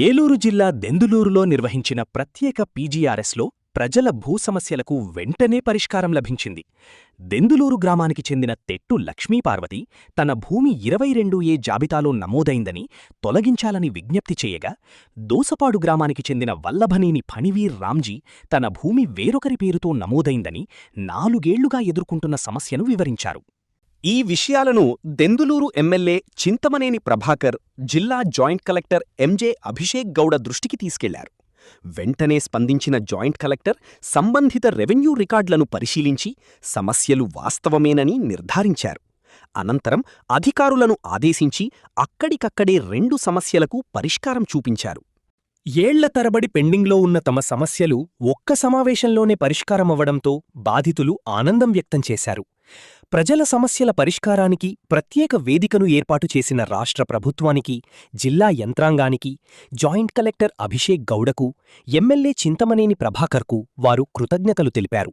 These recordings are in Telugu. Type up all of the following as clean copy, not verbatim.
ఏలూరు జిల్లా దెందులూరులో నిర్వహించిన ప్రత్యేక పీజీఆర్ఎస్లో ప్రజల భూ సమస్యలకు వెంటనే పరిష్కారం లభించింది. దెందులూరు గ్రామానికి చెందిన తెట్టు లక్ష్మీపార్వతి తన భూమి 22A జాబితాలో నమోదైందని తొలగించాలని విజ్ఞప్తి చేయగా, దోసపాడు గ్రామానికి చెందిన వల్లభనేని ఫణివీర్ రామ్జీ తన భూమి వేరొకరి పేరుతో నమోదైందని 4 ఏళ్లుగా ఎదుర్కొంటున్న సమస్యను వివరించారు. ఈ విషయాలను దెందులూరు ఎమ్మెల్యే చింతమనేని ప్రభాకర్ జిల్లా జాయింట్ కలెక్టర్ ఎంజే అభిషేక్ గౌడ దృష్టికి తీసుకెళ్లారు. వెంటనే స్పందించిన జాయింట్ కలెక్టర్ సంబంధిత రెవెన్యూ రికార్డులను పరిశీలించి సమస్యలు వాస్తవమేనని నిర్ధారించారు. అనంతరం అధికారులను ఆదేశించి అక్కడికక్కడే 2 సమస్యలకు పరిష్కారం చూపించారు. ఏళ్ల తరబడి పెండింగ్లో ఉన్న తమ సమస్యలు ఒక్క సమావేశంలోనే పరిష్కారమవ్వడంతో బాధితులు ఆనందం వ్యక్తం చేశారు. ప్రజల సమస్యల పరిష్కారానికి ప్రత్యేక వేదికను ఏర్పాటు చేసిన రాష్ట్ర ప్రభుత్వానికి, జిల్లా యంత్రాంగానికి, జాయింట్ కలెక్టర్ అభిషేక్ గౌడకు, ఎమ్మెల్యే చింతమనేని ప్రభాకర్కు వారు కృతజ్ఞతలు తెలిపారు.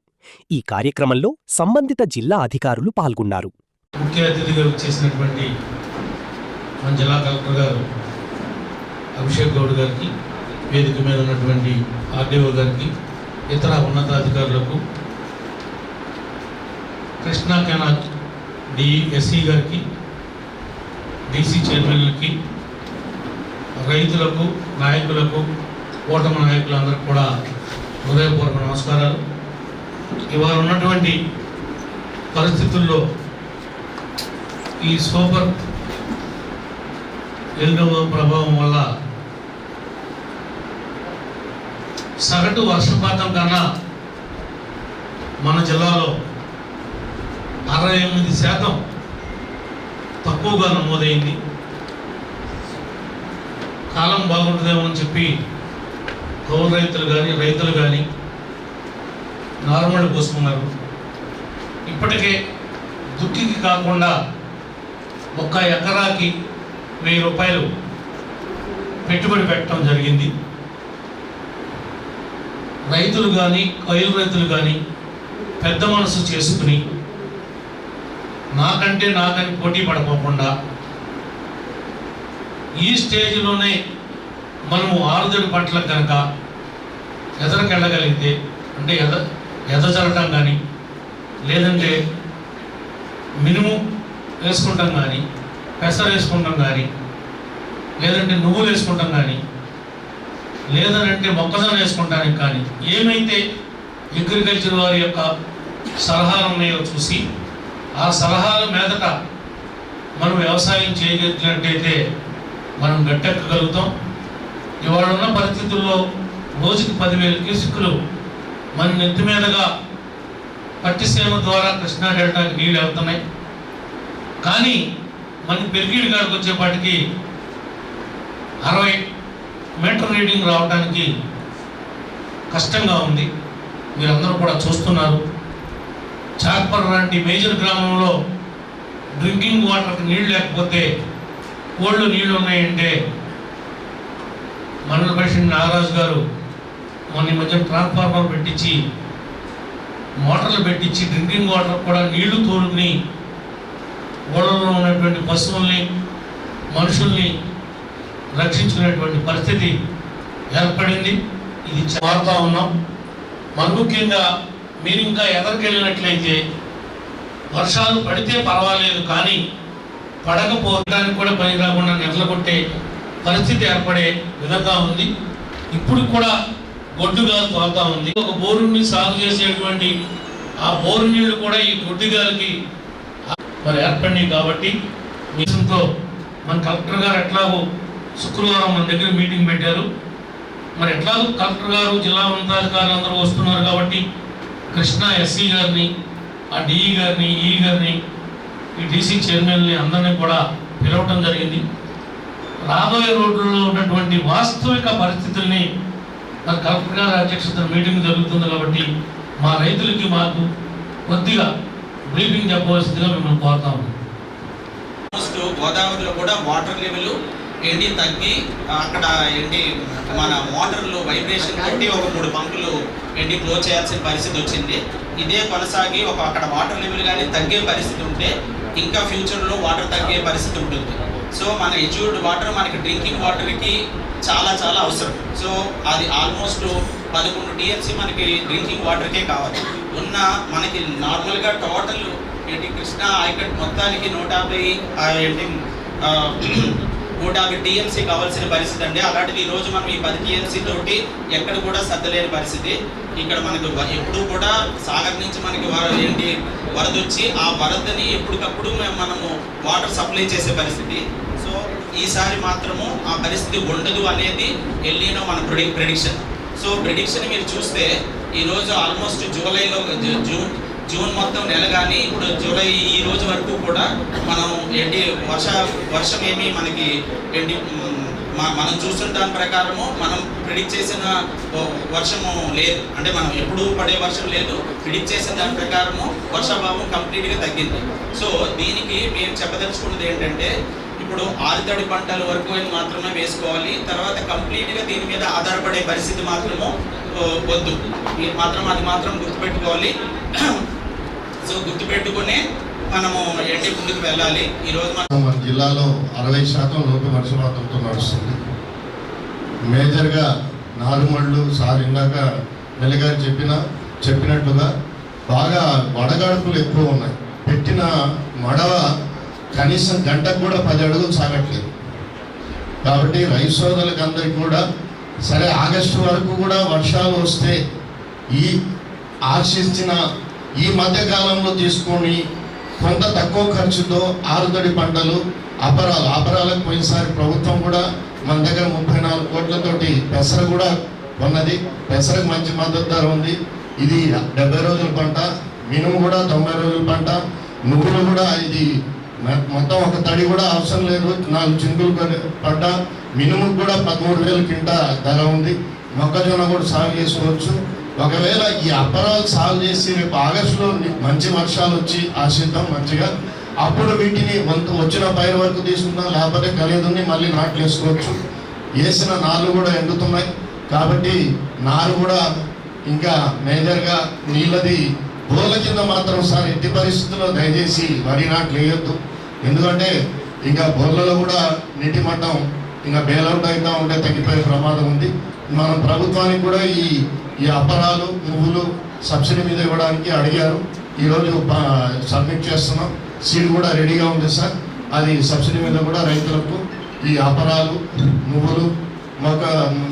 ఈ కార్యక్రమంలో సంబంధిత జిల్లా అధికారులు పాల్గొన్నారు. ముఖ్య అతిథిగా వచ్చేసినటువంటి మన జిల్లా కలెక్టర్ గారు అభిషేక్ గౌడ్ గారికి, వేదిక మీద ఉన్నటువంటి ఆర్డీఓ గారికి, ఇతర ఉన్నతాధికారులకు, కృష్ణా కెనాల్ డిఎస్సి గారికి, డీసీ చైర్మన్లకి, రైతులకు, నాయకులకు, ఓటమి నాయకులందరికీ కూడా హృదయపూర్వక నమస్కారాలు. ఇవాళ ఉన్నటువంటి పరిస్థితుల్లో ఈ సూపర్ ఎల్నినో ప్రభావం వల్ల సగటు వర్షపాతం కన్నా మన జిల్లాలో 68% తక్కువగా నమోదైంది. కాలం బాగుంటుందేమో అని చెప్పి కౌలు రైతులు కానీ నార్మల్ పోసుకున్నారు. ఇప్పటికే దుక్కికి కాకుండా 1 ఎకరాకి 1000 రూపాయలు పెట్టుబడి పెట్టడం జరిగింది. రైతులు కానీ కౌలు రైతులు కానీ పెద్ద మనసు చేసుకుని నాకని పోటీ పడుకోకుండా ఈ స్టేజ్లోనే మనము ఆరుదడి పంటలకు కనుక ఎదరకెళ్ళగలిగితే, అంటే ఎదజరటం కానీ, లేదంటే మినుము వేసుకుంటాం కానీ, పెసర వేసుకుంటాం కానీ, లేదంటే నువ్వులు వేసుకుంటాం కానీ, లేదనంటే మొక్కజొన్న వేసుకుంటానికి కానీ, ఏమైతే అగ్రికల్చర్ వారి యొక్క సలహాలు ఉన్నాయో చూసి ఆ సలహాల మీదట మనం వ్యవసాయం చేయగలిగినట్టయితే మనం గట్టెక్కగలుగుతాం. ఇవాళ ఉన్న పరిస్థితుల్లో రోజుకి 10,000 క్యూసెక్కులు మన నెత్తి మీదుగా పట్టిసీమ ద్వారా కృష్ణా డెల్టాకి నీళ్ళు వెళ్తున్నాయి. కానీ మనకి పెరిగిడి కాడికి వచ్చేపాటికి 60 మీటర్ రీడింగ్ రావడానికి కష్టంగా ఉంది. మీరందరూ కూడా చూస్తున్నారు. చార్పర్ లాంటి మేజర్ గ్రామంలో డ్రింకింగ్ వాటర్కి నీళ్ళు లేకపోతే కోళ్ళు నీళ్లు ఉన్నాయంటే, మండల ప్రెసిడెంట్ నాగరాజు గారు మొన్న మధ్య ట్రాన్స్ఫార్మర్ పెట్టించి, మోటార్లు పెట్టించి డ్రింకింగ్ వాటర్ కూడా నీళ్లు తోలుకుని ఊళ్ళలో ఉన్నటువంటి పశువుల్ని, మనుషుల్ని రక్షించుకునేటువంటి పరిస్థితి ఏర్పడింది. ఇది మారుతూ ఉన్నాం. మన ముఖ్యంగా మీరు ఇంకా ఎదరికెళ్ళినట్లయితే వర్షాలు పడితే పర్వాలేదు, కానీ పడకపోవడానికి కూడా పని రాకుండా నెరలగొట్టే పరిస్థితి ఏర్పడే విధంగా ఉంది. ఇప్పుడు కూడా గొడ్డుగాలు తోలుతూ ఉంది. ఒక బోరుని సాగు చేసేటువంటి ఆ బోరు నీళ్లు కూడా ఈ గొడ్డుగాలికి మరి ఏర్పడినాయి. కాబట్టి మీతో మన కలెక్టర్ గారు ఎట్లాగో శుక్రవారం మన దగ్గర మీటింగ్ పెట్టారు. మరి ఎట్లాగో కలెక్టర్ గారు, జిల్లా ఉన్నతాధికారులు అందరూ వస్తున్నారు కాబట్టి కృష్ణా ఎస్సీ గారిని, ఆ డిఈ గారిని, ఈ గారిని, ఈ డీసీ చైర్మన్ని అందరినీ కూడా పిలవటం జరిగింది. రాబోయే రోజుల్లో ఉన్నటువంటి వాస్తవిక పరిస్థితుల్ని మన కలెక్టర్ గారి అధ్యక్షతన మీటింగ్ జరుగుతుంది కాబట్టి మా రైతులకి మాకు కొద్దిగా బ్రీఫింగ్ చెప్పవలసిందిగా మిమ్మల్ని కోరుతా ఉన్నాం. గోదావరిలో కూడా వాటర్ లెవెల్ ఏంటి తగ్గి, అక్కడ ఏంటి మన మోటార్లు వైబ్రేషన్ తోటి ఒక 3 పంపులు ఏంటి క్లోజ్ చేయాల్సిన పరిస్థితి వచ్చింది. ఇదే కొనసాగి అక్కడ వాటర్ లెవెల్ కానీ తగ్గే పరిస్థితి ఉంటే ఇంకా ఫ్యూచర్లో వాటర్ తగ్గే పరిస్థితి ఉంటుంది. సో మన ఎజ్యూర్డ్ వాటర్ మనకి డ్రింకింగ్ వాటర్కి చాలా చాలా అవసరం. సో అది ఆల్మోస్ట్ 11 టీఎంసీ మనకి డ్రింకింగ్ వాటర్కే కావాలి. ఉన్న మనకి నార్మల్గా టోటల్ ఏంటి కృష్ణా ఆయకట్ మొత్తానికి 150 టీఎంసీ కావాల్సిన పరిస్థితి అండి. అలాంటిది ఈరోజు మనం ఈ 10 టీఎంసీ తోటి ఎక్కడ కూడా సర్దలేని పరిస్థితి. ఇక్కడ మనకు ఎప్పుడు కూడా సాగర్ నుంచి మనకి వరద వచ్చి ఆ వరదని ఎప్పటికప్పుడు మనము వాటర్ సప్లై చేసే పరిస్థితి. సో ఈసారి మాత్రము ఆ పరిస్థితి ఉండదు అనేది ఎల్లీనో మన ప్రెడిక్షన్. సో ప్రెడిక్షన్ మీరు చూస్తే ఈరోజు ఆల్మోస్ట్ జూలైలో జూన్ మొత్తం నెల కానీ ఇప్పుడు జూలై ఈ రోజు వరకు కూడా మనం వర్షం ఏమి మనకి మనం చూస్తున్న దాని ప్రకారము మనం ప్రిడిక్ట్ చేసిన వర్షము లేదు. అంటే మనం ఎప్పుడు పడే వర్షం లేదు. ప్రిడిక్ట్ చేసిన దాని ప్రకారము వర్షాభావం కంప్లీట్గా తగ్గింది. సో దీనికి మేము చెప్పదలుచుకున్నది ఏంటంటే ఇప్పుడు ఆరుతడి పంటల వరకు మాత్రమే వేసుకోవాలి. తర్వాత కంప్లీట్గా దీని మీద ఆధారపడే పరిస్థితి మాత్రము వద్దు. అది మాత్రం గుర్తుపెట్టుకోవాలి. సో గుర్తుపెట్టుకుని మనము ముందుకు వెళ్ళాలి. ఈరోజు మన జిల్లాలో 60% లోటు వర్షపాతంతో నడుస్తుంది. మేజర్గా నారుమళ్ళు సార్ ఇందాక నెలగారు చెప్పినట్లుగా బాగా వడగాడుపులు ఎక్కువ ఉన్నాయి. పెట్టిన మడవ కనీసం గంటకు కూడా 10 అడుగులు సాగట్లేదు. కాబట్టి రైతు సోదరులకు అందరికీ కూడా సరే ఆగస్టు వరకు కూడా వర్షాలు వస్తే ఈ ఆశించిన ఈ మధ్యకాలంలో తీసుకొని కొంత తక్కువ ఖర్చుతో ఆరుతడి పంటలు అపరాలకు పోయినసారి ప్రభుత్వం కూడా మన దగ్గర 34 కోట్లతోటి పెసర కూడా ఉన్నది. పెసరకు మంచి మద్దతు ధర ఉంది. ఇది 70 రోజుల పంట, మినుము కూడా 90 రోజుల పంట, నువ్వులు కూడా ఇది మొత్తం ఒక తడి కూడా అవసరం లేదు. 4 చింకులు పడ్డ మినుము కూడా 13,000 కింట ధర ఉంది. మొక్కజొన్న కూడా సాగు చేసుకోవచ్చు. ఒకవేళ ఈ అపరాలు సాగు చేసి రేపు ఆగస్టులో మంచి వర్షాలు వచ్చి ఆశిద్దాం మంచిగా. అప్పుడు వీటిని వచ్చిన పైరు వరకు తీసుకుందాం, లేకపోతే కలిదుని మళ్ళీ నాట్లు వేసుకోవచ్చు. వేసిన నార్లు కూడా ఎండుతున్నాయి కాబట్టి నారు కూడా ఇంకా మేజర్గా నీళ్ళది బోర్ల కింద మాత్రం సార్ ఎట్టి పరిస్థితుల్లో దయచేసి వరి నాట్లు వేయొద్దు. ఎందుకంటే ఇంకా బోర్లలో కూడా నీటి మట్టం ఇంకా బేలౌట్ అవుతూ ఉంటే తగ్గిపోయే ప్రమాదం ఉంది. మనం ప్రభుత్వానికి కూడా ఈ అపరాలు నువ్వులు సబ్సిడీ మీద ఇవ్వడానికి అడిగారు. ఈరోజు సబ్మిట్ చేస్తున్నాం. సీడ్ కూడా రెడీగా ఉంది సార్. అది సబ్సిడీ మీద కూడా రైతులకు ఈ అపరాలు నువ్వులు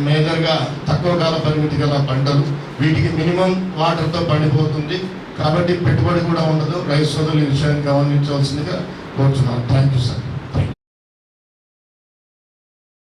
మేజర్గా తక్కువ కాల పరిమితి గల పంటలు వీటికి మినిమం వాటర్తో పండిపోతుంది కాబట్టి పెట్టుబడి కూడా ఉండదు. రైతు సోదరులు ఈ విషయాన్ని గమనించవలసిందిగా కోరుతున్నాను. Thank you sir.